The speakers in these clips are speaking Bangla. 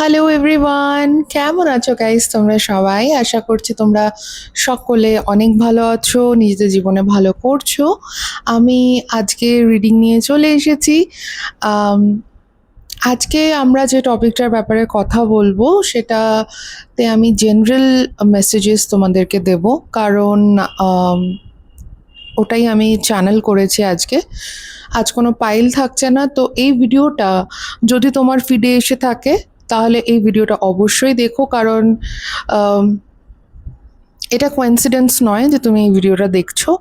হ্যালো এভরিওয়ান, কেমন আছো গাইস তোমরা সবাই? আশা করছি তোমরা সকলে অনেক ভালো আছো, নিজেদের জীবনে ভালো করছো। আমি আজকে রিডিং নিয়ে চলে এসেছি। আম, আজকে আমরা যে টপিকটার ব্যাপারে কথা বলবো সেটাতে আমি জেনারেল মেসেজেস তোমাদেরকে দেব, কারণ আম, ওটাই আমি চ্যানেল করেছি আজকে। আজ কোনো পাইল থাকছে না, তো এই ভিডিওটা যদি তোমার ফিডে এসে থাকে তাহলে এই ভিডিওটা অবশ্যই দেখো, কারণ আম, এটা কোইন্সিডেন্স নয় যে তুমি এই ভিডিওটা দেখছো।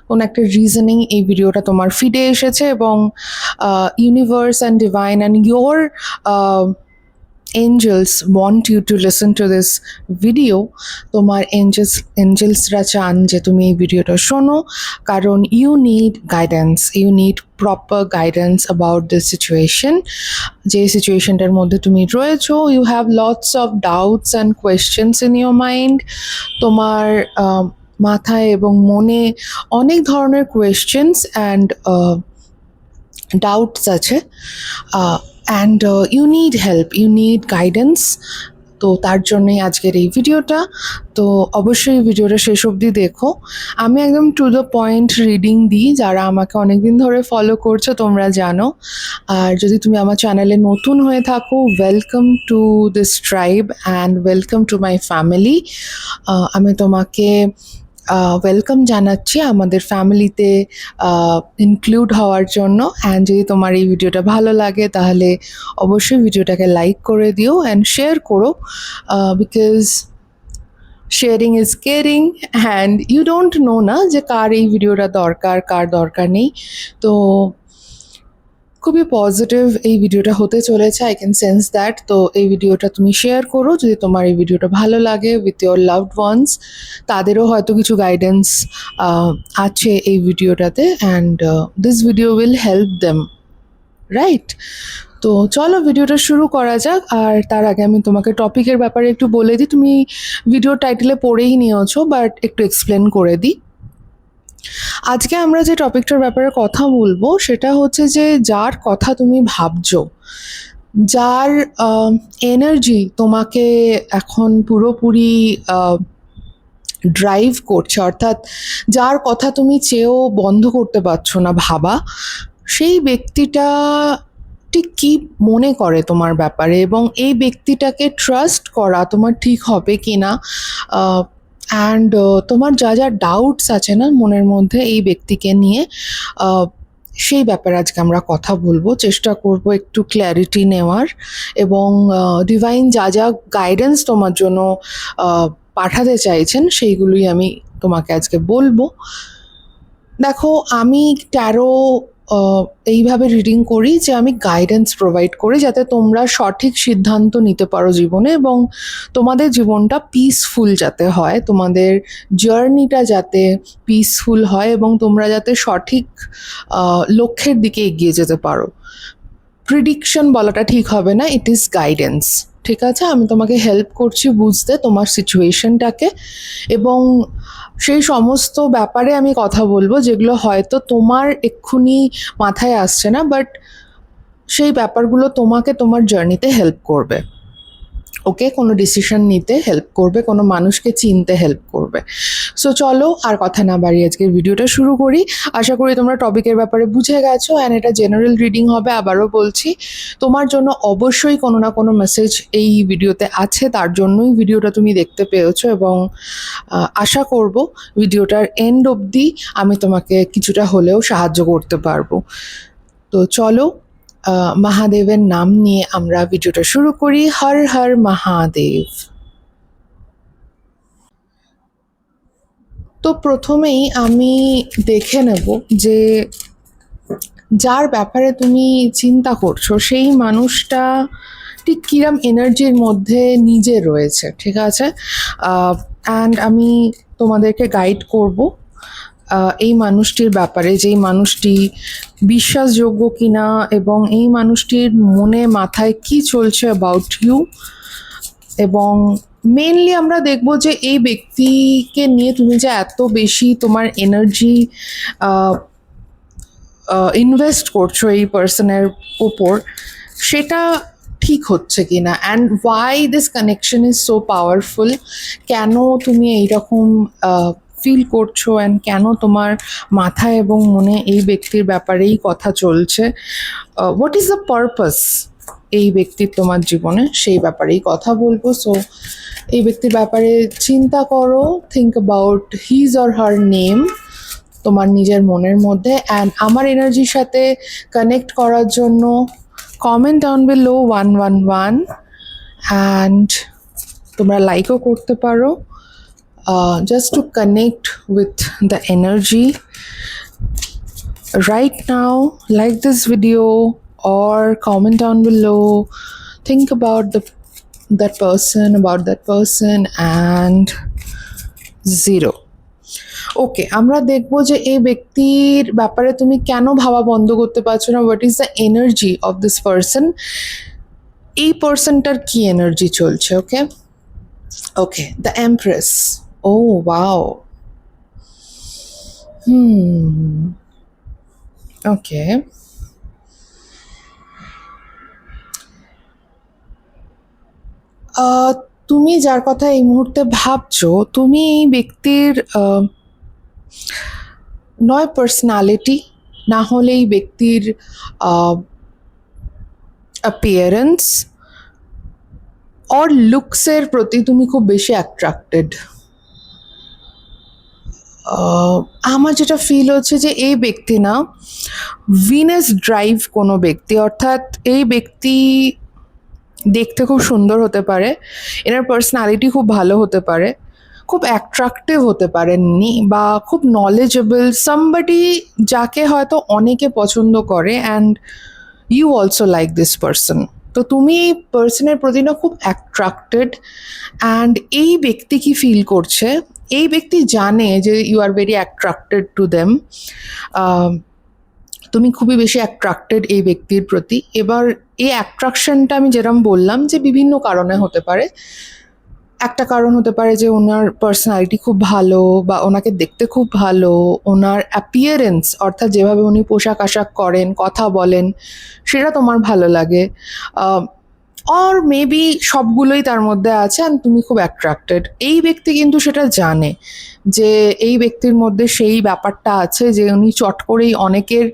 কোনো একটা রিজনিং এই ভিডিওটা তোমার ফিডে এসেছে, এবং universe and divine and your angels want you to listen to this video. তোমার এঞ্জেলসরা চান যে তুমি এই ভিডিওটা শোনো, কারণ you need guidance, you need proper guidance about this situation. যে সিচুয়েশনটার মধ্যে তুমি রয়েছো, you have lots of doubts and questions in your mind. তোমার মাথায় এবং মনে অনেক ধরনের কোয়েশ্চেন্স অ্যান্ড ডাউটস আছে, and you need help, you need guidance. তো তার জন্যই আজকের এই ভিডিওটা। তো অবশ্যই ভিডিওটা শেষ অবধি দেখো। আমি একদম টু দ্য পয়েন্ট রিডিং দিই, যারা আমাকে অনেকদিন ধরে ফলো করছো তোমরা জানো। আর যদি তুমি আমার চ্যানেলে নতুন হয়ে থাকো, welcome to this tribe and welcome to my family. আমি তোমাকে ওয়েলকাম জানাচ্ছি আমাদের ফ্যামিলিতে ইনক্লুড হওয়ার জন্য। অ্যান্ড যদি তোমার এই ভিডিওটা ভালো লাগে তাহলে অবশ্যই ভিডিওটাকে লাইক করে দিও অ্যান্ড শেয়ার করো, because sharing is caring. And you don't know না যে কার এই ভিডিওটা দরকার, কার দরকার নেই। তো খুবই পজিটিভ এই ভিডিওটা হতে চলেছে, আই ক্যান সেন্স দ্যাট। তো এই ভিডিওটা তুমি শেয়ার করো যদি তোমার এই ভিডিওটা ভালো লাগে উইথ ইয়োর লাভড ওয়ান্স। তাদেরও হয়তো কিছু গাইডেন্স আছে এই ভিডিওটাতে, and this video will help them, right? তো চলো ভিডিওটা শুরু করা যাক। আর তার আগে আমি তোমাকে টপিকের ব্যাপারে একটু বলে দিই। তুমি ভিডিওর টাইটেলে পড়েই নিয়েছো, বাট একটু এক্সপ্লেন করে দিই। আজকে আমরা যে টপিকটার ব্যাপারে কথা বলবো সেটা হচ্ছে যে যার কথা তুমি ভাবছো, যার এনার্জি তোমাকে এখন পুরোপুরি ড্রাইভ করছে, অর্থাৎ যার কথা তুমি চেয়েও বন্ধ করতে পারছো না ভাবা, সেই ব্যক্তিটা ঠিক কি মনে করে তোমার ব্যাপারে, এবং এই ব্যক্তিটাকে ট্রাস্ট করা তোমার ঠিক হবে কি না, অ্যান্ড তোমার যা যা ডাউটস আছে না মনের মধ্যে এই ব্যক্তিকে নিয়ে, সেই ব্যাপারে আজকে আমরা কথা বলবো। চেষ্টা করব একটু ক্ল্যারিটি নেওয়ার, এবং ডিভাইন যা যা গাইডেন্স তোমার জন্য পাঠাতে চাইছেন সেইগুলোই আমি তোমাকে আজকে বলবো। দেখো, আমি ট্যারো এইভাবে রিডিং করি যে আমি গাইডেন্স প্রোভাইড করি যাতে তোমরা সঠিক সিদ্ধান্ত নিতে পারো জীবনে, এবং তোমাদের জীবনটা পিসফুল যাতে হয়, তোমাদের জার্নিটা যাতে পিসফুল হয়, এবং তোমরা যাতে সঠিক লক্ষ্যের দিকে এগিয়ে যেতে পারো। প্রিডিকশন বলাটা ঠিক হবে না, ইট ইজ গাইডেন্স। ঠিক আছে, আমি তোমাকে হেল্প করছি বুঝতে তোমার সিচুয়েশনটাকে, এবং সেই সমস্ত ব্যাপারে আমি কথা বলবো যেগুলো হয়তো তোমার এক্ষুনি মাথায় আসছে না, বাট সেই ব্যাপারগুলো তোমাকে তোমার জার্নিতে হেল্প করবে। ওকে, কোনো ডিসিশন নিতে হেল্প করবে, কোনো মানুষকে চিনতে হেল্প করবে। সো চলো আর কথা না বাড়িয়ে আজকের ভিডিওটা শুরু করি। আশা করি তোমরা টপিকের ব্যাপারে বুঝে গেছো, অ্যান্ড এটা জেনারেল রিডিং হবে। আবারও বলছি, তোমার জন্য অবশ্যই কোনো না কোনো মেসেজ এই ভিডিওতে আছে, তার জন্যই ভিডিওটা তুমি দেখতে পেয়েছো, এবং আশা করব ভিডিওটার এন্ড অবধি আমি তোমাকে কিছুটা হলেও সাহায্য করতে পারবো। তো চলো, মহাদেবের নাম নিয়ে আমরা ভিডিওটা শুরু করি। হর হর মহাদেব। তো প্রথমেই আমি দেখে নেব যে যার ব্যাপারে তুমি চিন্তা করছো সেই মানুষটা ঠিক কিরম এনার্জির মধ্যে নিজে রয়েছে, ঠিক আছে? অ্যান্ড আমি তোমাদেরকে গাইড করব এই মানুষটির ব্যাপারে, যেই মানুষটি বিশ্বাসযোগ্য কিনা, এবং এই মানুষটির মনে মাথায় কি চলছে অ্যাবাউট ইউ। এবং মেনলি আমরা দেখব যে এই ব্যক্তিকে নিয়ে তুমি যে এত বেশি তোমার এনার্জি ইনভেস্ট করছো এই পার্সনের ওপর, সেটা ঠিক হচ্ছে কিনা, and why this connection is so powerful, কেন তুমি এইরকম ফিল করছো, অ্যান্ড কেন তোমার মাথায় এবং মনে এই ব্যক্তির ব্যাপারেই কথা চলছে, হোয়াট ইজ দ্য পারপাস এই ব্যক্তির তোমার জীবনে, সেই ব্যাপারেই কথা বলবো। সো এই ব্যক্তির ব্যাপারে চিন্তা করো, think about his or her name তোমার নিজের মনের মধ্যে, অ্যান্ড আমার এনার্জির সাথে কানেক্ট করার জন্য কমেন্ট ডাউন বিলো 111, অ্যান্ড তোমরা লাইকও করতে পারো just to connect with the energy right now. Like this video or comment down below, think about that person and 0. ওকে, আমরা দেখবো যে এই ব্যক্তির ব্যাপারে তুমি কেন ভাবা বন্ধ করতে পারছো না, what is the energy of this person, এই পার্সনটার কি এনার্জি চলছে। ওকে ওকে, দ্য এমপ্রেস। ও ওয়াও, ওকে, তুমি যার কথা এই মুহূর্তে ভাবছো, তুমি এই ব্যক্তির নয় পার্সোনালিটি, না হলে এই ব্যক্তির অ্যাপিয়ারেন্স অর লুকসের প্রতি তুমি খুব বেশি অ্যাট্রাক্টেড। আমার যেটা ফিল হচ্ছে যে এই ব্যক্তি না ভিনাস ড্রাইভ কোনো ব্যক্তি, অর্থাৎ এই ব্যক্তি দেখতে খুব সুন্দর হতে পারে, এনার পার্সোনালিটি খুব ভালো হতে পারে, খুব অ্যাট্রাক্টিভ হতে পারেননি, বা খুব নলেজেবল সামবডি যাকে হয়তো অনেকে পছন্দ করে, and you also like this person. তো তুমি এই পার্সনের প্রতি না খুব অ্যাট্রাক্টেড, অ্যান্ড এই ব্যক্তি কি ফিল করছে, এই ব্যক্তি জানে যে you are very attracted to them, তুমি খুবই বেশি অ্যাট্রাক্টেড এই ব্যক্তির প্রতি। এবার এই অ্যাট্রাকশনটা আমি যেরকম বললাম যে বিভিন্ন কারণে হতে পারে। একটা কারণ হতে পারে যে ওনার পার্সোনালিটি খুব ভালো, বা ওনাকে দেখতে খুব ভালো, ওনার অ্যাপিয়ারেন্স অর্থাৎ যেভাবে উনি পোশাক আশাক করেন, কথা বলেন, সেটা তোমার ভালো লাগে, অর মেবি সবগুলোই তার মধ্যে আছে অ্যান্ড তুমি খুব অ্যাট্রাক্টেড। এই ব্যক্তি কিন্তু সেটা জানে যে এই ব্যক্তির মধ্যে সেই ব্যাপারটা আছে যে উনি চট করেই অনেকের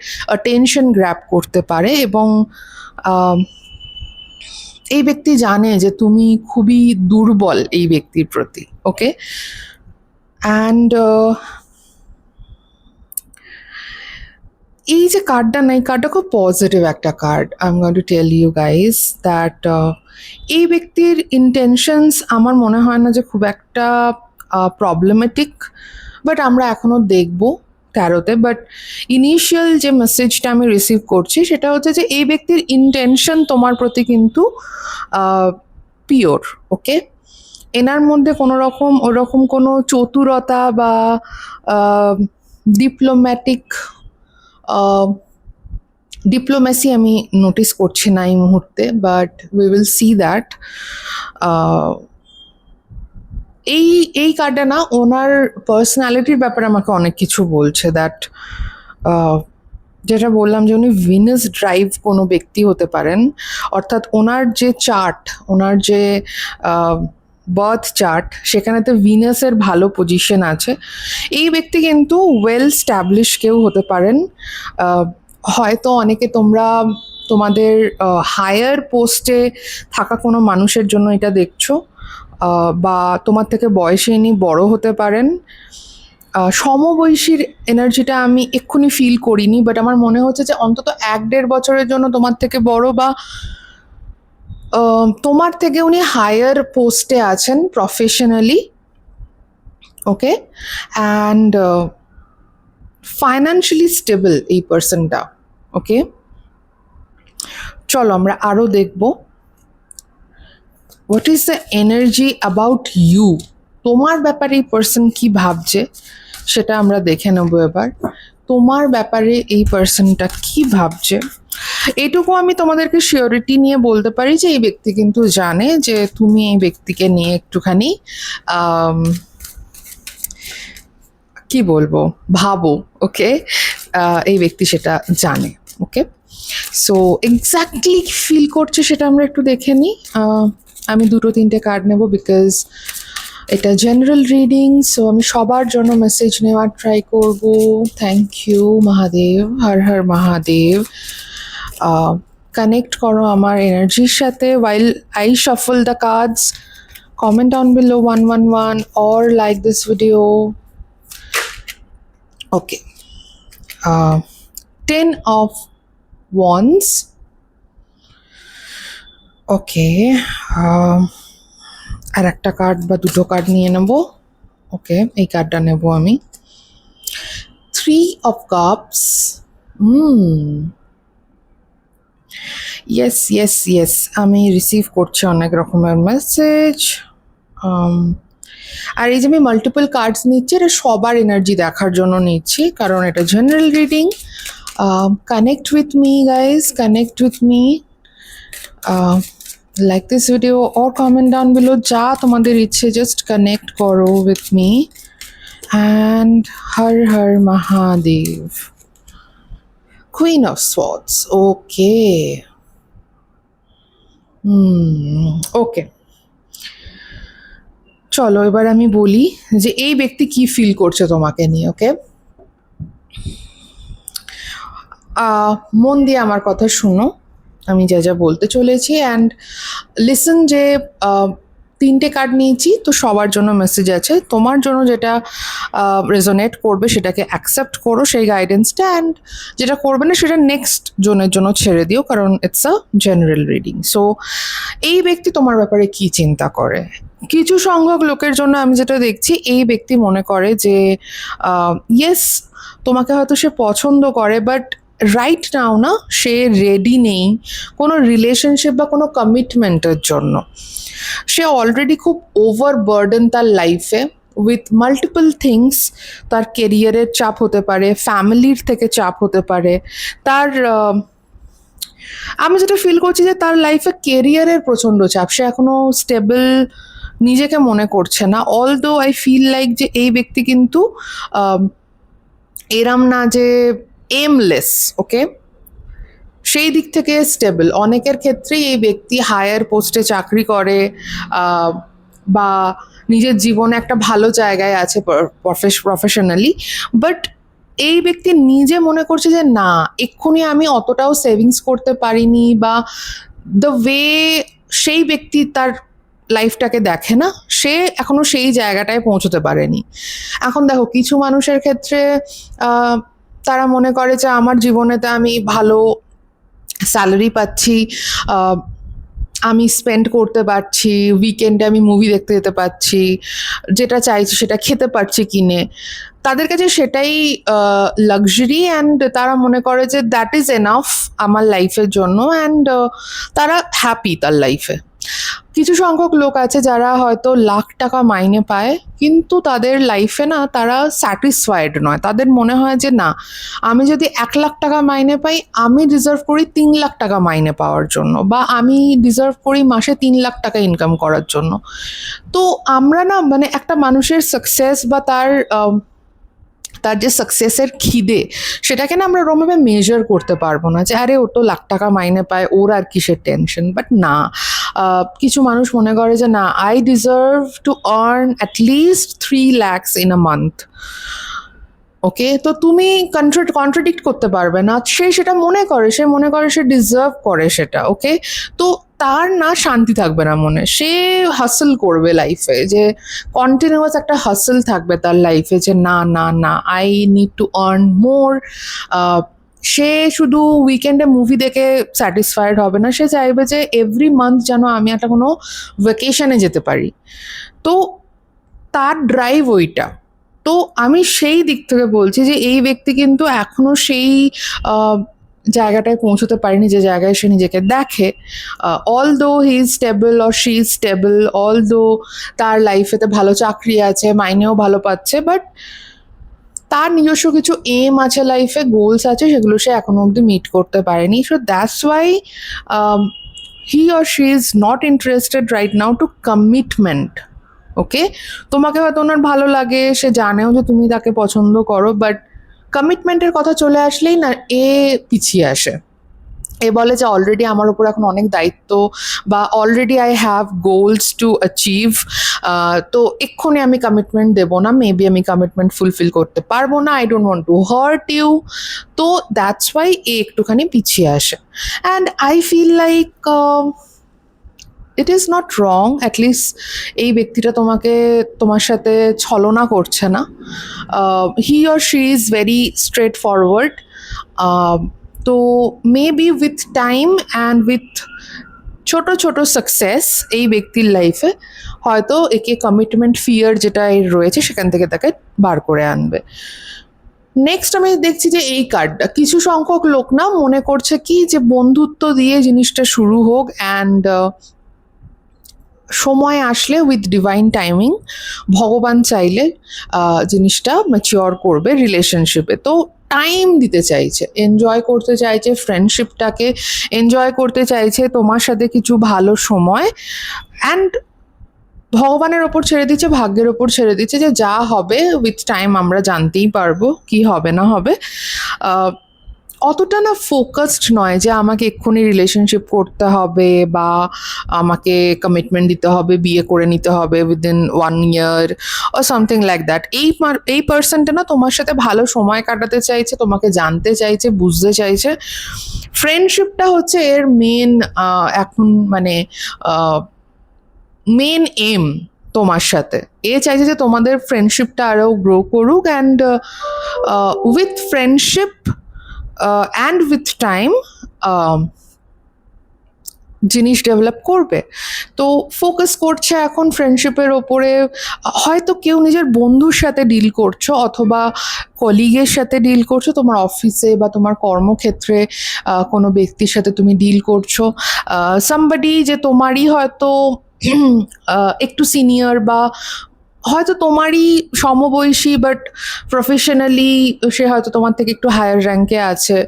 টেনশন গ্র্যাব করতে পারে, এবং এই ব্যক্তি জানে যে তুমি খুবই দুর্বল এই ব্যক্তির প্রতি। ওকে, অ্যান্ড এই যে কার্ডটা না, এই কার্ডটা খুব পজিটিভ একটা card. I am going to tell you guys that এই ব্যক্তির ইন্টেনশনস আমার মনে হয় না যে খুব একটা প্রবলেমেটিক, বাট আমরা এখনও দেখবো 13-তে। বাট ইনিশিয়াল যে মেসেজটা আমি রিসিভ করছি সেটা হচ্ছে যে এই ব্যক্তির ইন্টেনশন তোমার প্রতি কিন্তু পিওর। ওকে, এনার মধ্যে কোনো রকম ওরকম কোনো চতুরতা বা ডিপ্লোম্যাসি আমি নোটিস করছি না এই মুহূর্তে, but we will see that. এই কার্ডটা না ওনার পার্সোনালিটির ব্যাপারে আমাকে অনেক কিছু বলছে, দ্যাট যেটা বললাম যে উনি ভিনাস ড্রাইভ কোনো ব্যক্তি হতে পারেন, অর্থাৎ ওনার যে চার্ট, ওনার যে বার্থ চার্ট, সেখানেতে ভিনাসের ভালো পজিশন আছে। এই ব্যক্তি কিন্তু ওয়েল স্ট্যাবলিশ কেউ হতে পারেন, হয়তো অনেকে তোমরা তোমাদের হায়ার পোস্টে থাকা কোনো মানুষের জন্য এটা দেখছো, বা তোমার থেকে বয়সে ইনি বড় হতে পারেন। সমবয়সীর এনার্জিটা আমি এক্ষুনি ফিল করিনি, বাট আমার মনে হচ্ছে যে অন্তত 1-1.5 বছরের জন্য তোমার থেকে বড়, বা তোমার থেকে উনি হায়ার পোস্টে আছেন professionally. Okay, and financially stable এই পার্সনটা। ওকে, চলো আমরা আরও দেখব what is the energy about you, তোমার ব্যাপারে এই পার্সন কি ভাবছে সেটা আমরা দেখে নেবো। এবার তোমার ব্যাপারে এই পার্সনটা কি ভাবছে, এটুকু আমি তোমাদেরকে শিওরিটি নিয়ে বলতে পারি যে এই ব্যক্তি কিন্তু জানে যে তুমি এই ব্যক্তিকে নিয়ে একটুখানি কি বলবো ভাবো। ওকে, এই ব্যক্তি সেটা জানে। ওকে, সো এক্স্যাক্টলি ফিল করছে সেটা আমরা একটু দেখে নিই। আমি 2-3টে কার্ড নেব বিকজ এটা জেনারেল রিডিং, সো আমি সবার জন্য মেসেজ নেওয়ার ট্রাই করব। Thank you Mahadev, Har Har Mahadev. Connect করো আমার এনার্জির সাথে while I shuffle the cards. Comment down below 111 or like this video. Okay. 10 of Wands. ওকে, আর একটা কার্ড বা দুটো কার্ড নিয়ে নেব। ওকে, এই কার্ডটা নেব আমি। 3 of Cups. Yes yes yes, আমি রিসিভ করছি অনেক রকমের মেসেজ। আর এই যে আমি মাল্টিপল কার্ডস নিচ্ছি, এটা সবার এনার্জি দেখার জন্য নিচ্ছি, কারণ এটা general reading. Connect with me guys, connect with me. Like this video or comment down below, যা তোমাদের ইচ্ছে জাস্ট কানেক্ট করো with me. And Har Har Mahadev. Queen of Swords. ওকে ওকে, চলো এবার আমি বলি যে এই ব্যক্তি কি ফিল করছে তোমাকে নিয়ে। ওকে, মন দিয়ে আমার কথা শুনো, আমি যা যা বলতে চলেছি, অ্যান্ড লিসন। যে 3টে কার্ড নিয়েছি, তো সবার জন্য মেসেজ আছে। তোমার জন্য যেটা রেজোনেট করবে সেটাকে অ্যাকসেপ্ট করো, সেই গাইডেন্সটা, অ্যান্ড যেটা করবে না সেটা নেক্সট জনের জন্য ছেড়ে দিও, কারণ it's a general reading. So এই ব্যক্তি তোমার ব্যাপারে কি চিন্তা করে? কিছু সংখ্যক লোকের জন্য আমি যেটা দেখছি, এই ব্যক্তি মনে করে যে ইয়েস, তোমাকে হয়তো সে পছন্দ করে, বাট রাইট নাও না সে রেডি নেই কোনো রিলেশনশিপ বা কোনো কমিটমেন্টের জন্য। সে অলরেডি খুব ওভারবার্ডেন তার লাইফে উইথ মাল্টিপল থিংস। তার কেরিয়ারের চাপ হতে পারে, ফ্যামিলির থেকে চাপ হতে পারে, তার আমি যেটা ফিল করছি যে তার লাইফে কেরিয়ারের প্রচণ্ড চাপ। সে এখনো স্টেবল নিজেকে মনে করছে না। অলদো আই ফিল লাইক যে এই ব্যক্তি কিন্তু এরম না যে এমলেস, ওকে, সেই দিক থেকে স্টেবল। অনেকের ক্ষেত্রেই এই ব্যক্তি হায়ার পোস্টে চাকরি করে বা নিজের জীবনে একটা ভালো জায়গায় আছে প্রফেশনালি, বাট এই ব্যক্তি নিজে মনে করছে যে না, এক্ষুনি আমি অতটাও সেভিংস করতে পারিনি, বা দ্য ওয়ে সেই ব্যক্তি তার লাইফটাকে দেখে না, সে এখনো সেই জায়গাটায় পৌঁছতে পারেনি। এখন দেখো, কিছু মানুষের ক্ষেত্রে তারা মনে করে যে আমার জীবনেতে আমি ভালো স্যালারি পাচ্ছি, আমি স্পেন্ড করতে পারছি, উইকেন্ডে আমি মুভি দেখতে যেতে পারছি, যেটা চাইছি সেটা খেতে পারছি কিনে। তাদের কাছে সেটাই লাক্সারি, অ্যান্ড তারা মনে করে যে দ্যাট ইজ এনাফ আমার লাইফের জন্য, অ্যান্ড তারা হ্যাপি তার লাইফে। কিছু সংখ্যক লোক আছে যারা হয়তো লাখ টাকা মাইনে পায়, কিন্তু তাদের লাইফে না তারা স্যাটিসফাইড নয়। তাদের মনে হয় যে না, আমি যদি 1 লাখ টাকা মাইনে পাই, আমি ডিজার্ভ করি 3 লাখ টাকা মাইনে পাওয়ার জন্য, বা আমি ডিজার্ভ করি মাসে 3 লাখ টাকা ইনকাম করার জন্য। তো আমরা না, মানে একটা মানুষের সাকসেস বা তার যে সাকসেসের খিদে, সেটাকে না আমরা ওরমভাবে মেজার করতে পারবো না যে আরে ও তো লাখ টাকা মাইনে পায়, ওর আর কিসের টেনশন। বাট না, কিছু মানুষ মনে করে যে না, আই ডিজার্ভ টু আর্ন অ্যাটলিস্ট 3 lakhs in a month. Okay, তো তুমি কন্ট্রাডিক্ট করতে পারবে না। সে সেটা মনে করে, সে ডিজার্ভ করে সেটা। ওকে, তো তার না শান্তি থাকবে না মনে, সে হাসল করবে লাইফে, যে কন্টিনিউয়াস একটা হাসল থাকবে তার লাইফে, যে না না না, I need to earn more. সে শুধু উইকেন্ডে মুভি দেখে স্যাটিসফাইড হবে না, সে চাইবে যে এভরি মান্থ যেন আমি একটা কোনো ভ্যাকেশনে যেতে পারি। তো তার ড্রাইভ ওইটা। তো আমি সেই দিক থেকে বলছি যে এই ব্যক্তি কিন্তু এখনো সেই জায়গাটায় পৌঁছতে পারেনি যে জায়গায় সে নিজেকে দেখে। Although he is stable or she is stable, although তার লাইফেতে ভালো চাকরি আছে, মাইনেও ভালো পাচ্ছে, বাট তার নিজস্ব কিছু এম আছে লাইফে, গোলস আছে, সেগুলো সে এখনো অবধি মিট করতে পারেনি। So that's why he or she is not interested right now to commitment. Okay, তোমাকে হয়তো ওনার ভালো লাগে, সে জানেও যে তুমি তাকে পছন্দ করো, বাট কমিটমেন্টের কথা চলে আসলেই না এ পিছিয়ে আসে। এ বলে যে অলরেডি আমার উপর এখন অনেক দায়িত্ব, বা already I have goals to achieve, তো এক্ষুনি আমি কমিটমেন্ট দেবো না, মেবি আমি কমিটমেন্ট ফুলফিল করতে পারবো না, I don't want to hurt you. তো দ্যাটস ওয়াই এ একটুখানি পিছিয়ে আসে। And I feel like it is not wrong, at least এই ব্যক্তিটা তোমার সাথে ছলনা করছে না। He or she is very straightforward. তো maybe with time and with ছোট ছোট সাকসেস এই ব্যক্তির লাইফে হয়তো একে কমিটমেন্ট ফিয়ার যেটা এর রয়েছে সেখান থেকে তাকে বার করে আনবে। নেক্সট আমি দেখছি যে এই কার্ডটা, কিছু সংখ্যক লোক না মনে করছে কি যে বন্ধুত্ব দিয়ে জিনিসটা শুরু হোক, অ্যান্ড সময় আসলে উইথ ডিভাইন টাইমিং ভগবান চাইলে জিনিসটা ম্যাচিওর করবে রিলেশনশিপে। তো টাইম দিতে চাইছে, এনজয় করতে চাইছে ফ্রেন্ডশিপটাকে, এনজয় করতে চাইছে তোমার সাথে কিছু ভালো সময়, অ্যান্ড ভগবানের ওপর ছেড়ে দিচ্ছে, ভাগ্যের ওপর ছেড়ে দিচ্ছে যে যা হবে উইথ টাইম আমরা জানতেই পারবো কি হবে না হবে। অতটা না ফোকাসড নয় যে আমাকে এক্ষুনি রিলেশনশিপ করতে হবে বা আমাকে কমিটমেন্ট দিতে হবে, বিয়ে করে নিতে হবে within 1 year or something like that. এই পার্সনটা না তোমার সাথে ভালো সময় কাটাতে চাইছে, তোমাকে জানতে চাইছে, বুঝতে চাইছে। ফ্রেন্ডশিপটা হচ্ছে এর মেন এখন মানে মেন এম তোমার সাথে। এ চাইছে যে তোমাদের ফ্রেন্ডশিপটা আরও গ্রো করুক, and with friendship and with time জিনিস ডেভেলপ করবে। তো ফোকাস করছে এখন ফ্রেন্ডশিপের ওপরে। হয়তো কেউ নিজের বন্ধুর সাথে ডিল করছো, অথবা কলিগের সাথে ডিল করছো, তোমার অফিসে বা তোমার কর্মক্ষেত্রে কোনো ব্যক্তির সাথে তুমি ডিল করছো। সামবডি যে তোমারই হয়তো একটু সিনিয়র, বা হয়তো তোমারই সমবয়সী, বাট প্রফেশনালি সে হয়তো তোমার থেকে একটু হায়ার র্যাঙ্কে আছে,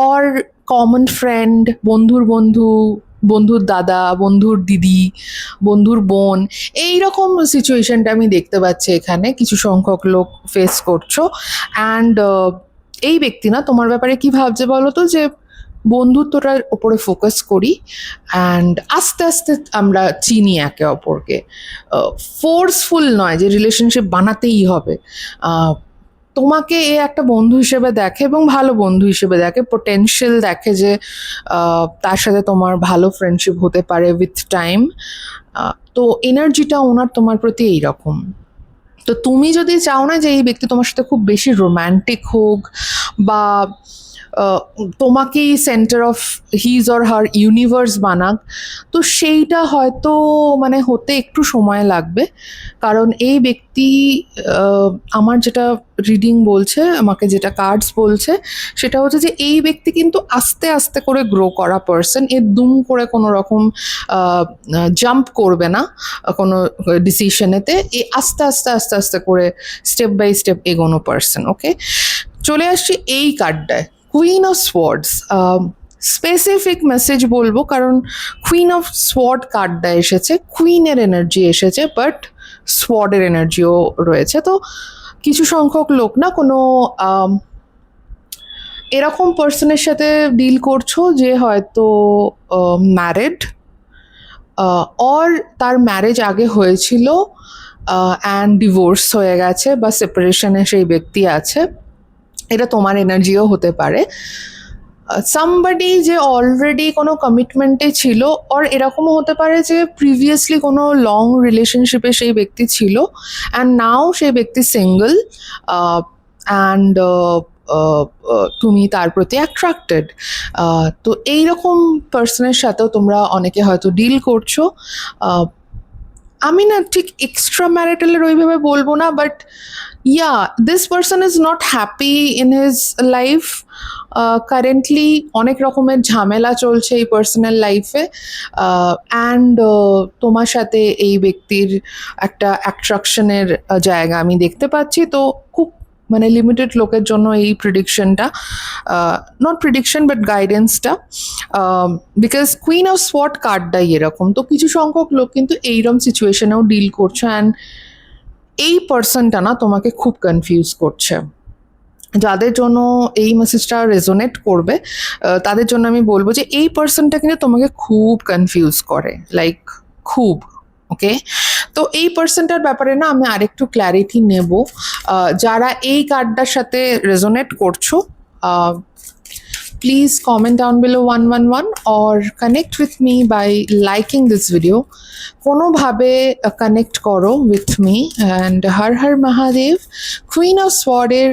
অর কমন ফ্রেন্ড, বন্ধুর বন্ধু, বন্ধুর দাদা, বন্ধুর দিদি, বন্ধুর বোন, এই রকম সিচুয়েশনটা আমি দেখতে পাচ্ছি এখানে কিছু সংখ্যক লোক ফেস করছো। অ্যান্ড এই ব্যক্তি না তোমার ব্যাপারে কি ভাবছে বলো তো, যে বন্ধুত্বটার ওপরে ফোকাস করি, অ্যান্ড আস্তে আস্তে আমরা চিনি একে অপরকে। ফোর্সফুল নয় যে রিলেশনশিপ বানাতেই হবে। তোমাকে এ একটা বন্ধু হিসেবে দেখে, এবং ভালো বন্ধু হিসেবে দেখে, পোটেনশিয়াল দেখে যে তার সাথে তোমার ভালো ফ্রেন্ডশিপ হতে পারে উইথ টাইম। তো এনার্জিটা ওনার তোমার প্রতি এইরকম। তো তুমি যদি চাও না যে এই ব্যক্তি তোমার সাথে খুব বেশি রোম্যান্টিক হোক, বা তোমাকেই centre of his or her universe বানাক, তো সেইটা হয়তো মানে হতে একটু সময় লাগবে। কারণ এই ব্যক্তি, আমার যেটা রিডিং বলছে, আমাকে যেটা কার্ডস বলছে সেটা হচ্ছে যে এই ব্যক্তি কিন্তু আস্তে আস্তে করে গ্রো করা পার্সন। এ দুম করে কোনো রকম জাম্প করবে না কোনো ডিসিশনেতে, এ আস্তে আস্তে আস্তে আস্তে করে স্টেপ বাই স্টেপ এগোনো পার্সন। ওকে, চলে আসছি এই কার্ডটায়, queen of swords. Specific message বলবো কারণ কুইন অফ সোয়ার্ড কার্ডটা এসেছে, কুইনের এনার্জি এসেছে, বাট সোয়ার্ডের এনার্জিও রয়েছে। তো কিছু সংখ্যক লোক না কোনো এরকম পার্সনের সাথে ডিল করছো যে হয়তো ম্যারিড, অর তার ম্যারেজ আগে হয়েছিল অ্যান্ড ডিভোর্স হয়ে গেছে, বা সেপারেশনে সেই ব্যক্তি আছে। এটা তোমার এনার্জিও হতে পারে। সামবডি যে অলরেডি কোনো কমিটমেন্টে ছিল, অর এরকমও হতে পারে যে প্রিভিয়াসলি কোনো লং রিলেশনশিপে সেই ব্যক্তি ছিল, অ্যান্ড নাও সেই ব্যক্তি সিঙ্গল, অ্যান্ড তুমি তার প্রতি অ্যাট্রাক্টেড। তো এইরকম পার্সনের সাথেও তোমরা অনেকে হয়তো ডিল করছো। আমি না ঠিক এক্সট্রা ম্যারিটালের ওইভাবে বলবো না, but yeah, this person is not happy in his life. Currently অনেক রকমের ঝামেলা চলছে এই পার্সোনাল লাইফে, অ্যান্ড তোমার সাথে এই ব্যক্তির একটা অ্যাট্রাকশনের জায়গা আমি দেখতে পাচ্ছি। তো খুব মানে লিমিটেড লোকের জন্য এই প্রিডিকশনটা, নট প্রিডিকশন বাট গাইডেন্সটা, বিকজ কুইন অফ সোয়ার্ড কার্ডটাই এরকম। তো কিছু সংখ্যক লোক কিন্তু এইরকম সিচুয়েশনেও ডিল করছে, অ্যান্ড এই পার্সনটা না তোমাকে খুব কনফিউজ করছে। যাদের জন্য এই মেসেজটা রেজোনেট করবে তাদের জন্য আমি বলবো যে এই পার্সনটা কিন্তু তোমাকে খুব কনফিউজ করে, লাইক খুব। ওকে, তো এই পার্সনটার ব্যাপারে না আমি আরেকটু ক্ল্যারিটি নেব। যারা এই কার্ডটার সাথে রেজোনেট করছো, please comment down below 111 or connect with me by liking this video. কোনোভাবে কানেক্ট করো with me and Har Har Mahadev. Queen of সোয়ার্ডের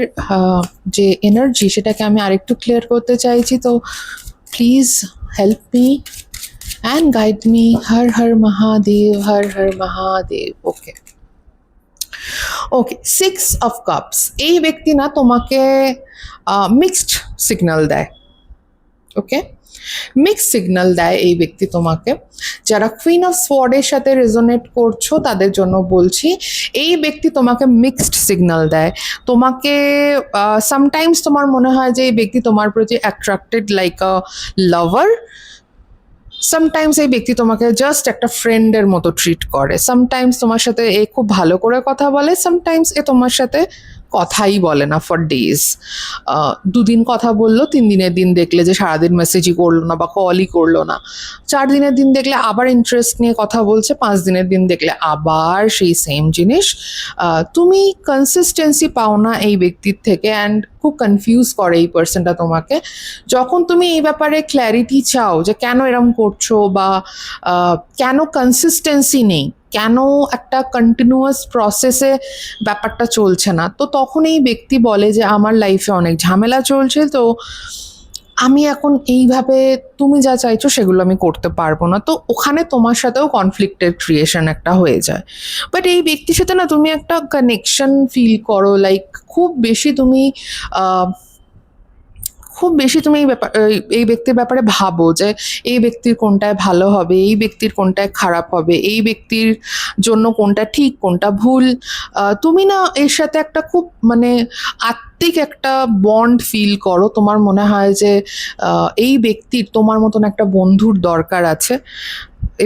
যে এনার্জি সেটাকে আমি আরেকটু ক্লিয়ার করতে চাইছি, তো please help me and guide me. Har Har Mahadev, Har Har Mahadev. Okay okay, 6 of Cups। এই ব্যক্তি না তোমাকে মিক্সড সিগন্যাল দেয়। ওকে, মিক্স সিগন্যাল দেয় এই ব্যক্তি তোমাকে। যারা কুইন অফ সোয়ার্ডের সাথে রেজোনেট করছো তাদের জন্য বলছি, এই ব্যক্তি তোমাকে মিক্সড সিগন্যাল দেয়। তোমাকে সামটাইমস তোমার মনে হয় যে এই ব্যক্তি তোমার প্রতি অ্যাট্রাক্টেড লাইক আ লাভার, সামটাইমস এই ব্যক্তি তোমাকে জাস্ট একটা ফ্রেন্ডের মতো ট্রিট করে, সামটাইমস তোমার সাথে এ খুব ভালো করে কথা বলে, সামটাইমস এ তোমার সাথে কথাই বলে না ফর ডেজ। 2 দিন কথা বললো, 3 দিনের দিন দেখলে যে সারাদিন মেসেজই করলো না বা কলই করলো না, 4 দিনের দিন দেখলে আবার ইন্টারেস্ট নিয়ে কথা বলছে, 5 দিনের দিন দেখলে আবার সেই সেম জিনিস। তুমি কনসিস্টেন্সি পাও না এই ব্যক্তির থেকে অ্যান্ড খুব কনফিউজ করে এই পার্সনটা তোমাকে। যখন তুমি এই ব্যাপারে ক্ল্যারিটি চাও যে কেন এরম করছো বা কেন কনসিস্টেন্সি নেই, কেন একটা কন্টিনিউয়াস প্রসেসে ব্যাপারটা চলছে না, তো তখন এই ব্যক্তি বলে যে আমার লাইফে অনেক ঝামেলা চলছে, তো আমি এখন এইভাবে তুমি যা চাইছো সেগুলো আমি করতে পারবো না, তো ওখানে তোমার সাথেও কনফ্লিক্টের ক্রিয়েশন একটা হয়ে যায়। বাট এই ব্যক্তির সাথে না তুমি একটা কানেকশন ফিল করো, লাইক খুব বেশি তুমি এই ব্যক্তির ব্যাপারে ভাবো যে এই ব্যক্তির কোনটায় ভালো হবে, এই ব্যক্তির কোনটায় খারাপ হবে, এই ব্যক্তির জন্য কোনটা ঠিক কোনটা ভুল। তুমি না এর সাথে একটা খুব মানে আত্মিক একটা বন্ড ফিল করো। তোমার মনে হয় যে এই ব্যক্তির তোমার মতন একটা বন্ধুর দরকার আছে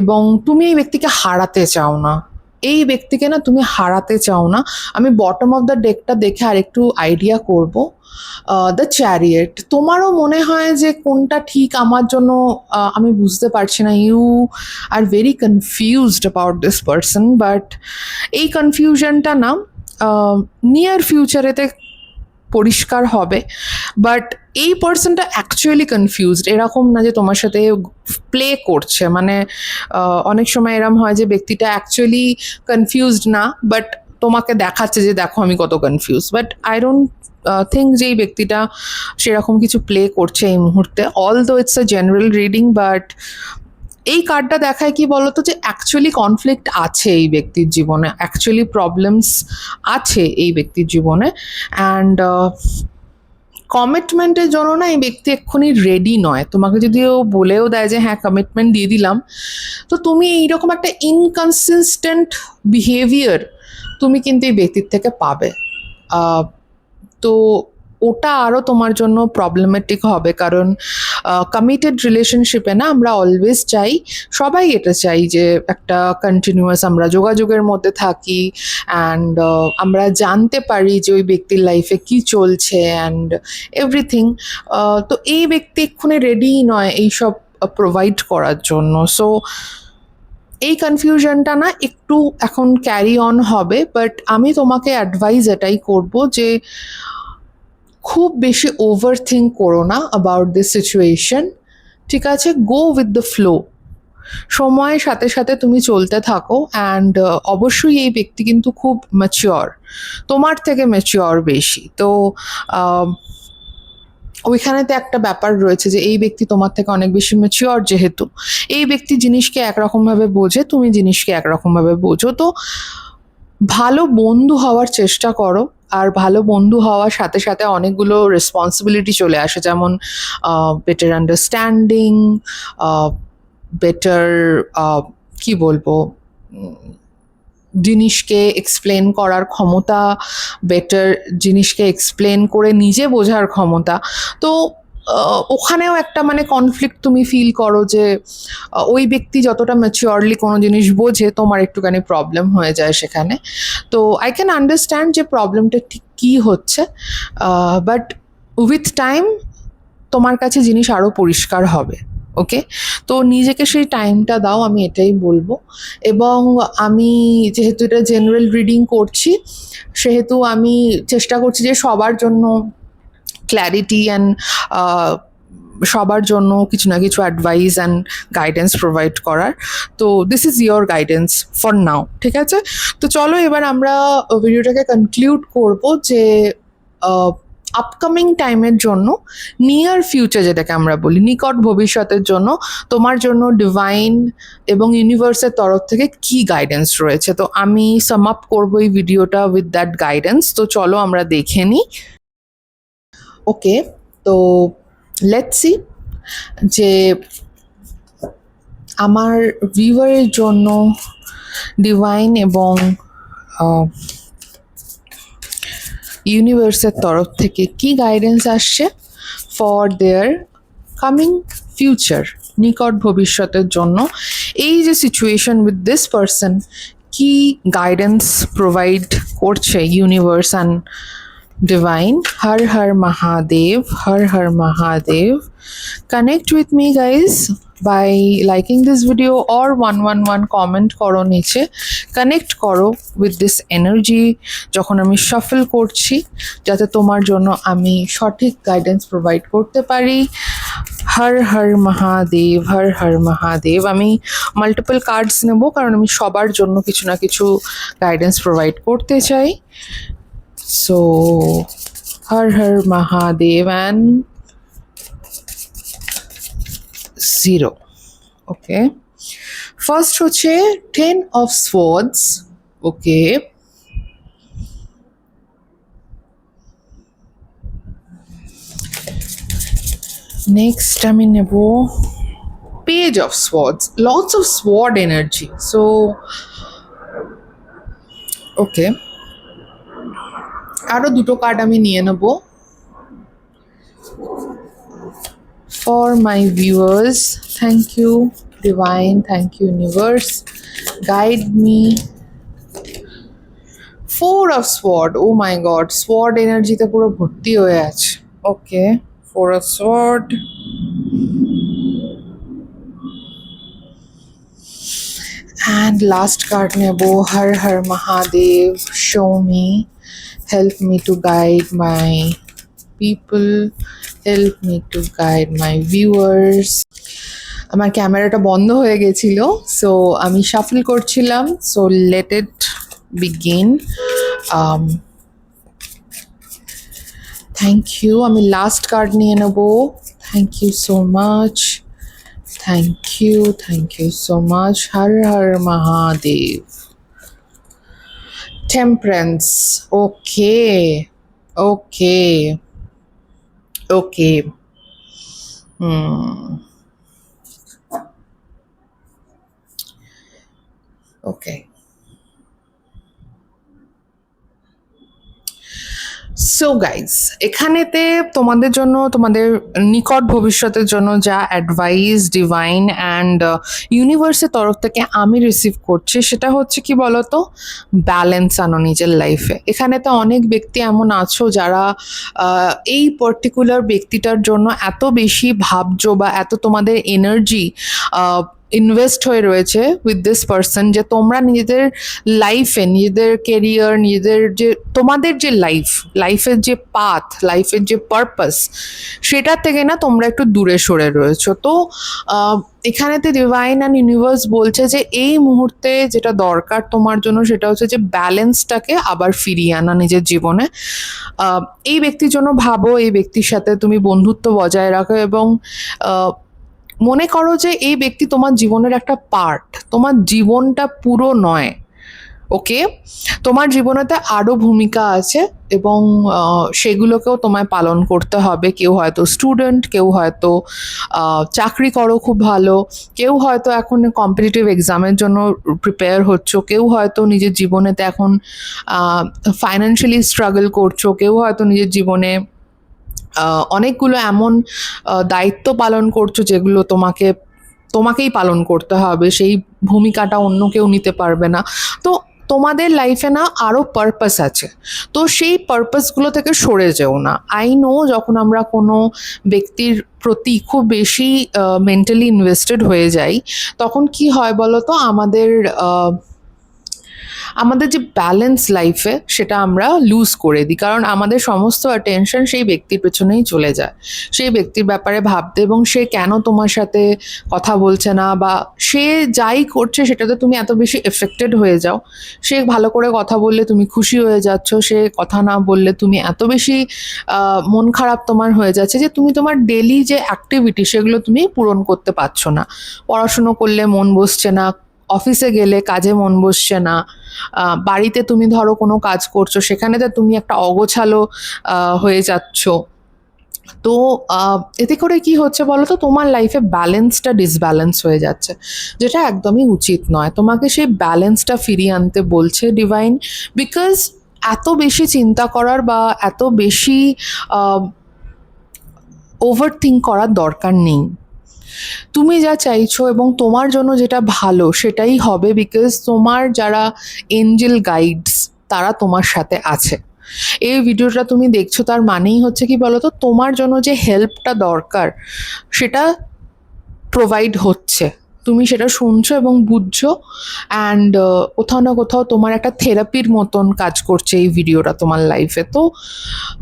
এবং তুমি এই ব্যক্তিকে হারাতে চাও না। এই ব্যক্তিকে না তুমি হারাতে চাও না। আমি বটম অফ দ্য ডেকটা দেখে আরেকটু আইডিয়া করব। দ্য চ্যারিয়েট, তোমারও মনে হয় যে কোনটা ঠিক আমার জন্য আমি বুঝতে পারছি না। You are very confused about this person, but এই কনফিউশনটা না নিয়ার ফিউচারেতে পরিষ্কার হবে। বাট এই পার্সনটা অ্যাকচুয়ালি কনফিউজড, এরকম না যে তোমার সাথে প্লে করছে। মানে অনেক সময় এরম হয় যে ব্যক্তিটা অ্যাকচুয়ালি কনফিউজড না, বাট তোমাকে দেখাচ্ছে যে দেখো আমি কত confuse. But I don't think যে এই ব্যক্তিটা সেরকম কিছু প্লে করছে এই মুহূর্তে, although it's a general reading. But এই কার্ডটা দেখায় কি বলতো যে অ্যাকচুয়ালি কনফ্লিক্ট আছে এই ব্যক্তির জীবনে, অ্যাকচুয়ালি প্রবলেমস আছে এই ব্যক্তির জীবনে। অ্যান্ড কমিটমেন্টের জন্য না এই ব্যক্তি এক্ষুনি রেডি নয়। তোমাকে যদি ও বলেও দেয় যে হ্যাঁ কমিটমেন্ট দিয়ে দিলাম, তো তুমি এইরকম একটা ইনকনসিস্টেন্ট বিহেভিয়ার তুমি কিন্তু এই ব্যক্তির থেকে পাবে। তো ওটা আরও তোমার জন্য প্রবলেমেটিক হবে, কারণ কমিটেড রিলেশনশিপে না আমরা অলওয়েজ চাই, সবাই এটা চাই যে একটা কন্টিনিউয়াস আমরা যোগাযোগের মধ্যে থাকি অ্যান্ড আমরা জানতে পারি যে ওই ব্যক্তির লাইফে কি চলছে অ্যান্ড এভরিথিং। তো এই ব্যক্তি এক্ষুনি রেডি নয় এইসব প্রোভাইড করার জন্য। সো এই কনফিউশনটা না একটু এখন ক্যারি অন হবে। বাট আমি তোমাকে অ্যাডভাইস এটাই করব যে খুব বেশি ওভার থিঙ্ক করো না অ্যাবাউট দিস সিচুয়েশন, ঠিক আছে? গো উইথ দ্য ফ্লো, সময়ের সাথে সাথে তুমি চলতে থাকো। অ্যান্ড অবশ্যই এই ব্যক্তি কিন্তু খুব ম্যাচিওর, তোমার থেকে ম্যাচিওর বেশি। তো ওইখানেতে একটা ব্যাপার রয়েছে যে এই ব্যক্তি তোমার থেকে অনেক বেশি ম্যাচিওর, যেহেতু এই ব্যক্তি জিনিসকে একরকমভাবে বোঝে, তুমি জিনিসকে একরকমভাবে বোঝো। তো ভালো বন্ধু হওয়ার চেষ্টা করো, আর ভালো বন্ধু হওয়ার সাথে সাথে অনেকগুলো রেসপন্সিবিলিটি চলে আসে, যেমন বেটার আন্ডারস্ট্যান্ডিং, বেটার কি বলবো, জিনিসকে এক্সপ্লেন করার ক্ষমতা, বেটার জিনিসকে এক্সপ্লেন করে নিজে বোঝার ক্ষমতা। তো ওখানেও একটা মানে কনফ্লিক্ট তুমি ফিল করো যে ওই ব্যক্তি যতটা ম্যাচিওরলি কোনো জিনিস বোঝে তোমার একটুখানি প্রবলেম হয়ে যায় সেখানে। তো আই ক্যান আন্ডারস্ট্যান্ড যে প্রবলেমটা ঠিক কী হচ্ছে, বাট উইথ টাইম তোমার কাছে জিনিস আরও পরিষ্কার হবে। ওকে, তো নিজেকে সেই টাইমটা দাও, আমি এটাই বলবো। এবং আমি যেহেতু এটা জেনারেল রিডিং করছি, সেহেতু আমি চেষ্টা করছি যে সবার জন্য ক্ল্যারিটি অ্যান্ড সবার জন্য কিছু না কিছু অ্যাডভাইস অ্যান্ড গাইডেন্স প্রোভাইড করার। তো this is your guidance for now, ঠিক আছে? তো চলো এবার আমরা ভিডিওটাকে কনক্লুড করব যে আপকামিং টাইমের জন্য, নিয়ার ফিউচার যেটাকে আমরা বলি, নিকট ভবিষ্যতের জন্য তোমার জন্য ডিভাইন এবং ইউনিভার্সের তরফ থেকে কি গাইডেন্স রয়েছে। তো আমি সাম আপ করবো এই ভিডিওটা উইথ দ্যাট গাইডেন্স। তো চলো আমরা দেখে নিই। ওকে, তো লেটস সি যে আমার ভিউয়ারের জন্য ডিভাইন এবং ইউনিভার্সের তরফ থেকে কি গাইডেন্স আসছে ফর দেয়ার কামিং ফিউচার, নিকট ভবিষ্যতের জন্য। এই যে সিচুয়েশন উইথ দিস পারসন, কি গাইডেন্স প্রোভাইড করছে universe and divine. Har Har Mahadev, Har Har Mahadev. Connect with me guys by liking this video or 111 comment করো নিচে, কানেক্ট করো উইথ দিস এনার্জি যখন আমি শাফল করছি, যাতে তোমার জন্য আমি সঠিক গাইডেন্স প্রোভাইড করতে পারি। হর হর মহাদেব, হর হর মহাদেব। আমি মাল্টিপল কার্ডস নেব কারণ আমি সবার জন্য কিছু না কিছু গাইডেন্স প্রোভাইড করতে চাই। So, Har Har Mahadev and 0. Okay. First হচ্ছে 10 of Swords. Okay. Next আমি নেব Page of Swords. Lots of sword energy. So, okay. আরো দুটো কার্ড আমি নিয়ে নেব for my viewers. Thank you divine, thank you universe, guide me. 4 of sword, oh my god, sword এনার্জিতে পুরো ভর্তি হয়ে আছে। Okay, 4 of sword. And last card নেব Har Har Mahadev, show me, help me to guide my people, help me to guide my viewers. আমার ক্যামেরাটা বন্ধ হয়ে গেছিল, সো আমি শাফল করছিলাম। So let it begin. Thank you. আমি লাস্ট কার্ড নিয়ে নেব। Thank you so much, thank you so much. Har Har Mahadev. Temperance. Okay. Okay. Okay. Okay. So guys, এখানেতে তোমাদের জন্য, তোমাদের নিকট ভবিষ্যতের জন্য যা অ্যাডভাইস ডিভাইন অ্যান্ড ইউনিভার্সের তরফ থেকে আমি রিসিভ করছি, সেটা হচ্ছে কি বলতো, ব্যালেন্স আনো নিজের লাইফে। এখানেতে অনেক ব্যক্তি এমন আছো যারা এই পার্টিকুলার ব্যক্তিটার জন্য এত বেশি ভাবছো বা এত তোমাদের এনার্জি ইনভেস্ট হয়ে রয়েছে উইথ দিস পারসন, যে তোমরা নিজেদের লাইফে, নিজেদের কেরিয়ার, নিজেদের যে তোমাদের যে লাইফের যে পাথ, লাইফের যে পারপাস, সেটার থেকে না তোমরা একটু দূরে সরে রয়েছো। তো এখানেতে ডিভাইন অ্যান্ড ইউনিভার্স বলছে যে এই মুহূর্তে যেটা দরকার তোমার জন্য, সেটা হচ্ছে যে ব্যালেন্সটাকে আবার ফিরিয়ে আনা নিজের জীবনে। এই ব্যক্তির জন্য ভাবো, এই ব্যক্তির সাথে তুমি বন্ধুত্ব বজায় রাখো এবং মনে করো যে এই ব্যক্তি তোমার জীবনের একটা পার্ট, তোমার জীবনটা পুরো নয়। ওকে, তোমার জীবনেতে আরও ভূমিকা আছে এবং সেগুলোকেও তোমায় পালন করতে হবে। কেউ হয়তো স্টুডেন্ট, কেউ হয়তো চাকরি করো খুব ভালো, কেউ হয়তো এখন কম্পিটিটিভ এক্সামের জন্য প্রিপেয়ার হচ্ছ, কেউ হয়তো নিজের জীবনেতে এখন ফাইন্যান্সিয়ালি স্ট্রাগল করছো, কেউ হয়তো নিজের জীবনে অনেকগুলো এমন দায়িত্ব পালন করছো যেগুলো তোমাকেই পালন করতে হবে, সেই ভূমিকাটা অন্য কেউ নিতে পারবে না। তো তোমাদের লাইফে না আরও পারপাস আছে, তো সেই পারপাসগুলো থেকে সরে যেও না। আই নো যখন আমরা কোনো ব্যক্তির প্রতি খুব বেশি মেন্টালি ইনভেস্টেড হয়ে যাই, তখন কি হয় বলো তো, আমাদের যে ব্যালেন্স লাইফে সেটা আমরা লুজ করে দিই, কারণ আমাদের সমস্ত অ্যাটেনশন সেই ব্যক্তির পেছনেই চলে যায়, সেই ব্যক্তির ব্যাপারে ভাবতে, এবং সে কেন তোমার সাথে কথা বলছে না, বা সে যাই করছে সেটাতে তুমি এত বেশি এফেক্টেড হয়ে যাও। সে ভালো করে কথা বললে তুমি খুশি হয়ে যাচ্ছ, সে কথা না বললে তুমি এত বেশি মন খারাপ তোমার হয়ে যাচ্ছে যে তুমি তোমার ডেলি যে অ্যাক্টিভিটি সেগুলো তুমি পূরণ করতে পারছো না। পড়াশুনো করলে মন বসছে না, অফিসে গেলে কাজে মন বসছে না, বাড়িতে তুমি ধরো কোনো কাজ করছো সেখানে তো তুমি একটা অগোছালো হয়ে যাচ্ছ। তো এতে করে কি হচ্ছে বলো তো, তোমার লাইফে ব্যালেন্সটা ডিসব্যালেন্স হয়ে যাচ্ছে, যেটা একদমই উচিত নয়। তোমাকে সেই ব্যালেন্সটা ফিরিয়ে আনতে বলছে ডিভাইন, বিকজ এত বেশি চিন্তা করার বা এত বেশি ওভার থিঙ্ক করার দরকার নেই। তুমি যা চাইছো এবং তোমার জন্য যেটা ভালো সেটাই হবে, বিকজ তোমার যারা এঞ্জেল গাইডস তারা তোমার সাথে আছে। এই ভিডিওটা তুমি দেখছো তার মানেই হচ্ছে কি বলতো, তোমার জন্য যে হেল্পটা দরকার সেটা প্রোভাইড হচ্ছে, তুমি সেটা শুনছো এবং বুঝছো। অ্যান্ড কোথাও না কোথাও তোমার একটা থেরাপির মতন কাজ করছে এই ভিডিওটা তোমার লাইফে। তো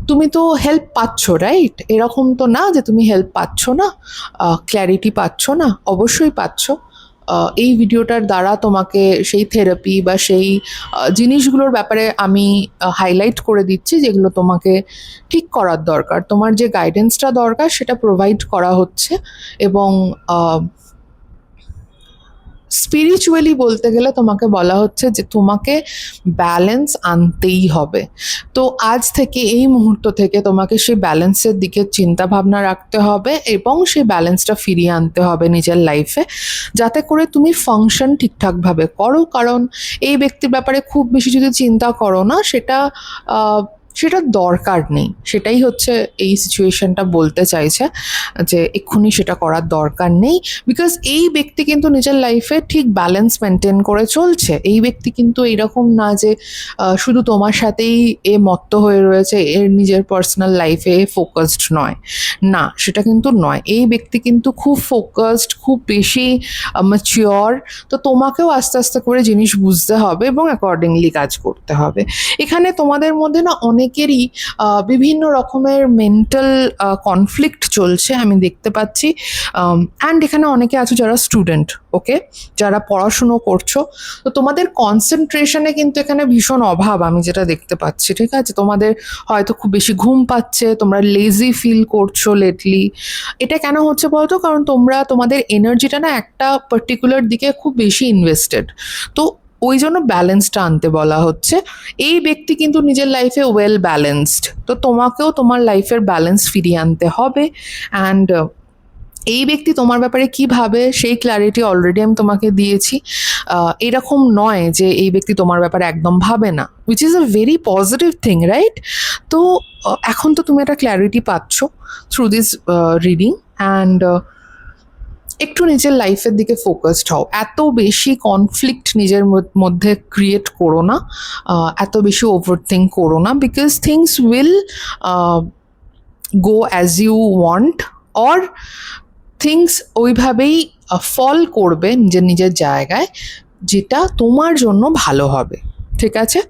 তুমি তো হেল্প পাচ্ছ, রাইট? এরকম তো না যে তুমি হেল্প পাচ্ছ না, ক্ল্যারিটি পাচ্ছ না, অবশ্যই পাচ্ছ। এই ভিডিওটার দ্বারা তোমাকে সেই থেরাপি বা সেই জিনিসগুলোর ব্যাপারে আমি হাইলাইট করে দিচ্ছি যেগুলো তোমাকে ঠিক করার দরকার। তোমার যে গাইডেন্সটা দরকার সেটা প্রোভাইড করা হচ্ছে, এবং স্পিরিচুয়ালি বলতে গেলে তোমাকে বলা হচ্ছে যে তোমাকে ব্যালেন্স আনতেই হবে। তো আজ থেকে, এই মুহূর্ত থেকে তোমাকে সেই ব্যালেন্সের দিকে চিন্তা ভাবনা রাখতে হবে এবং সেই ব্যালেন্সটা ফিরিয়ে আনতে হবে নিজের লাইফে, যাতে করে তুমি ফাংশন ঠিকঠাকভাবে করো। কারণ এই ব্যক্তির ব্যাপারে খুব বেশি যদি চিন্তা করো না, সেটা দরকার নেই। সেটাই হচ্ছে এই সিচুয়েশনটা বলতে চাইছে, যে এক্ষুনি সেটা করার দরকার নেই। বিকজ এই ব্যক্তি কিন্তু নিজের লাইফে ঠিক ব্যালেন্স মেনটেন করে চলছে। এই ব্যক্তি কিন্তু এরকম না যে শুধু তোমার সাথেই এ মত্ত হয়ে রয়েছে, এর নিজের পার্সোনাল লাইফে ফোকাসড নয়। না, সেটা কিন্তু নয়। এই ব্যক্তি কিন্তু খুব ফোকাসড, খুব বেশি ম্যাচিওর। তো তোমাকেও আস্তে আস্তে করে জিনিস বুঝতে হবে এবং অ্যাকর্ডিংলি কাজ করতে হবে। এখানে তোমাদের মধ্যে না অনেকেরই বিভিন্ন রকমের মেন্টাল কনফ্লিক্ট চলছে আমি দেখতে পাচ্ছি। অ্যান্ড এখানে অনেকে আছো যারা স্টুডেন্ট, ওকে, যারা পড়াশুনো করছো। তো তোমাদের কনসেন্ট্রেশনে কিন্তু এখানে ভীষণ অভাব আমি যেটা দেখতে পাচ্ছি, ঠিক আছে? তোমাদের হয়তো খুব বেশি ঘুম পাচ্ছে, তোমরা লেজি ফিল করছো লেটলি। এটা কেন হচ্ছে বলতো? কারণ তোমরা তোমাদের এনার্জিটা না একটা পার্টিকুলার দিকে খুব বেশি ইনভেস্টেড। তো ওই জন্য ব্যালেন্সটা আনতে বলা হচ্ছে। এই ব্যক্তি কিন্তু নিজের লাইফে ওয়েল ব্যালেন্সড, তো তোমাকেও তোমার লাইফের ব্যালেন্স ফিরিয়ে আনতে হবে। অ্যান্ড এই ব্যক্তি তোমার ব্যাপারে কি ভাবে সেই ক্ল্যারিটি অলরেডি আমি তোমাকে দিয়েছি। এরকম নয় যে এই ব্যক্তি তোমার ব্যাপারে একদম ভাবে না, which is a very positive thing, right? তো এখন তো তুমি একটা ক্ল্যারিটি পাচ্ছ থ্রু দিস রিডিং। অ্যান্ড একটু নিজের লাইফের দিকে ফোকাসড হও, এত বেশি কনফ্লিক্ট নিজের মধ্যে ক্রিয়েট করো না, এত বেশি ওভার থিঙ্ক করো না, because things will go as you want, or things ওইভাবেই ফল করবে নিজের নিজের জায়গায়, যেটা তোমার জন্য ভালো হবে, ঠিক আছে?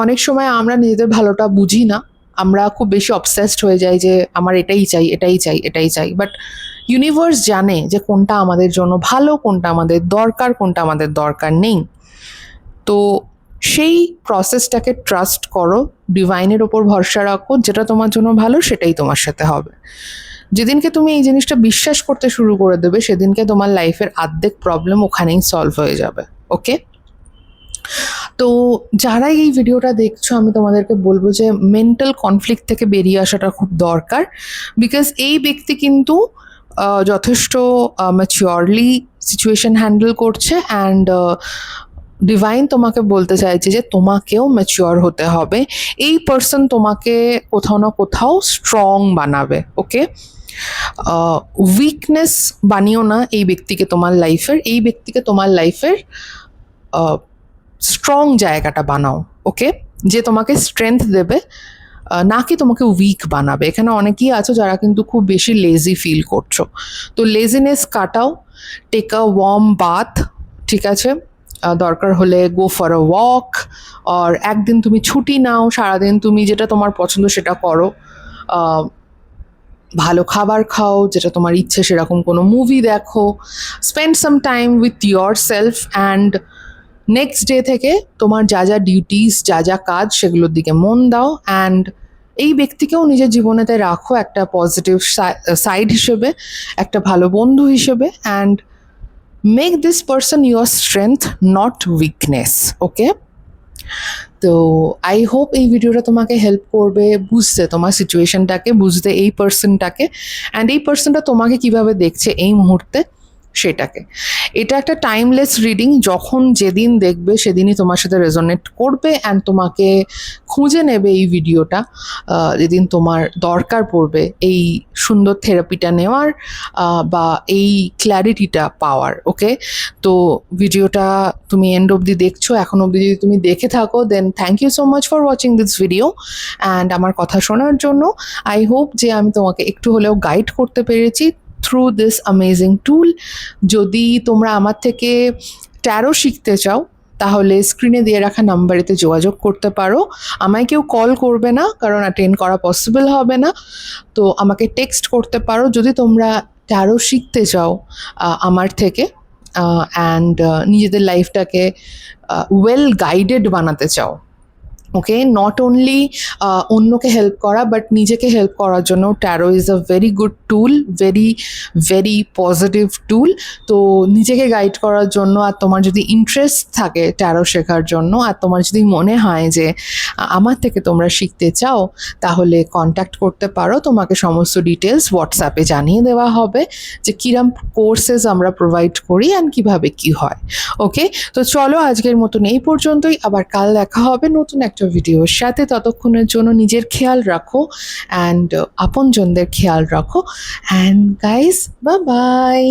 অনেক সময় আমরা নিজেদের ভালোটা বুঝি না, আমরা খুব বেশি অবসেসড হয়ে যাই যে আমার এটাই চাই, এটাই চাই, এটাই চাই। বাট ইউনিভার্স জানে যে কোনটা আমাদের জন্য ভালো, কোনটা আমাদের দরকার, কোনটা আমাদের দরকার নেই। তো সেই প্রসেসটাকে ট্রাস্ট করো, ডিভাইনের ওপর ভরসা রাখো, যেটা তোমার জন্য ভালো সেটাই তোমার সাথে হবে। যেদিনকে তুমি এই জিনিসটা বিশ্বাস করতে শুরু করে দেবে, সেদিনকে তোমার লাইফের অর্ধেক প্রবলেম ওখানেই সলভ হয়ে যাবে, ওকে? তো যারা এই ভিডিওটা দেখছো, আমি তোমাদেরকে বলবো যে মেন্টাল কনফ্লিক্ট থেকে বেরিয়ে আসাটা খুব দরকার, বিকজ এই ব্যক্তি কিন্তু যথেষ্ট ম্যাচিওরলি সিচুয়েশন হ্যান্ডেল করছে। অ্যান্ড ডিভাইন তোমাকে বলতে চাইছে যে তোমাকেও ম্যাচিওর হতে হবে। এই পার্সন তোমাকে কোথাও না কোথাও স্ট্রং বানাবে, ওকে? উইকনেস বানিও না এই ব্যক্তিকে তোমার লাইফের, এই ব্যক্তিকে তোমার লাইফের স্ট্রং জায়গাটা বানাও, ওকে? যে তোমাকে স্ট্রেংথ দেবে, না কি তোমাকে উইক বানাবে। এখানে অনেকেই আছো যারা কিন্তু খুব বেশি লেজি ফিল করছো, তো লেজিনেস কাটাও, টেক আ ওয়ার্ম বাথ, ঠিক আছে? দরকার হলে গো ফর আ ওয়াক, আর একদিন তুমি ছুটি নাও, সারাদিন তুমি যেটা তোমার পছন্দ সেটা করো, ভালো খাবার খাও, যেটা তোমার ইচ্ছে সেরকম কোনো মুভি দেখো, spend some time with your self, and next day থেকে তোমার যা যা ডিউটিস, যা যা কাজ, সেগুলোর দিকে মন দাও। অ্যান্ড এই ব্যক্তিকেও নিজের জীবনেতে রাখো একটা পজিটিভ সাইড হিসেবে, একটা ভালো বন্ধু হিসেবে, and make this person your strength, not weakness, okay? তো আই হোপ এই ভিডিওটা তোমাকে হেল্প করবে বুঝতে, তোমার সিচুয়েশনটাকে বুঝতে, এই পার্সনটাকে, অ্যান্ড এই পার্সনটা তোমাকে কিভাবে দেখছে এই মুহূর্তে সেটাকে। এটা একটা টাইমলেস রিডিং, যখন যেদিন দেখবে সেদিনই তোমার সাথে রেজোনেট করবে, অ্যান্ড তোমাকে খুঁজে নেবে এই ভিডিওটা যেদিন তোমার দরকার পড়বে এই সুন্দর থেরাপিটা নেওয়ার বা এই ক্ল্যারিটিটা পাওয়ার, ওকে? তো ভিডিওটা তুমি এন্ড অবধি দেখছো, এখন অবধি যদি তুমি দেখে থাকো, then thank you so much for watching this video and আমার কথা শোনার জন্য। আই হোপ যে আমি তোমাকে একটু হলেও গাইড করতে পেরেছি থ্রু দিস অ্যামেজিং টুল। যদি তোমরা আমার থেকে ট্যারো শিখতে চাও, তাহলে স্ক্রিনে দিয়ে রাখা নাম্বারেতে যোগাযোগ করতে পারো। আমায় কেউ কল করবে না, কারণ অ্যাটেন্ড করা পসিবল হবে না, তো আমাকে টেক্সট করতে পারো যদি তোমরা ট্যারো শিখতে চাও আমার থেকে, অ্যান্ড নিজেদের লাইফটাকে ওয়েল গাইডেড বানাতে চাও, ওকে? নট অনলি অন্যকে হেল্প করা, বাট নিজেকে হেল্প করার জন্য tarot is a very good tool, very very positive tool. তো নিজেকে গাইড করার জন্য, আর তোমার যদি ইন্টারেস্ট থাকে ট্যারো শেখার জন্য, আর তোমার যদি মনে হয় যে আমার থেকে তোমরা শিখতে চাও, তাহলে কন্ট্যাক্ট করতে পারো। তোমাকে সমস্ত ডিটেলস হোয়াটসঅ্যাপে জানিয়ে দেওয়া হবে যে কিরম কোর্সেস আমরা প্রোভাইড করি অ্যান্ড কীভাবে কী হয়, ওকে? তো চলো আজকের মতন এই পর্যন্তই, আবার কাল দেখা হবে নতুন একটা ভিডিওর সাথে। ততক্ষণের জন্য নিজের খেয়াল রাখো অ্যান্ড আপনজনদের খেয়াল রাখো, অ্যান্ড গাইস, বাই বাই।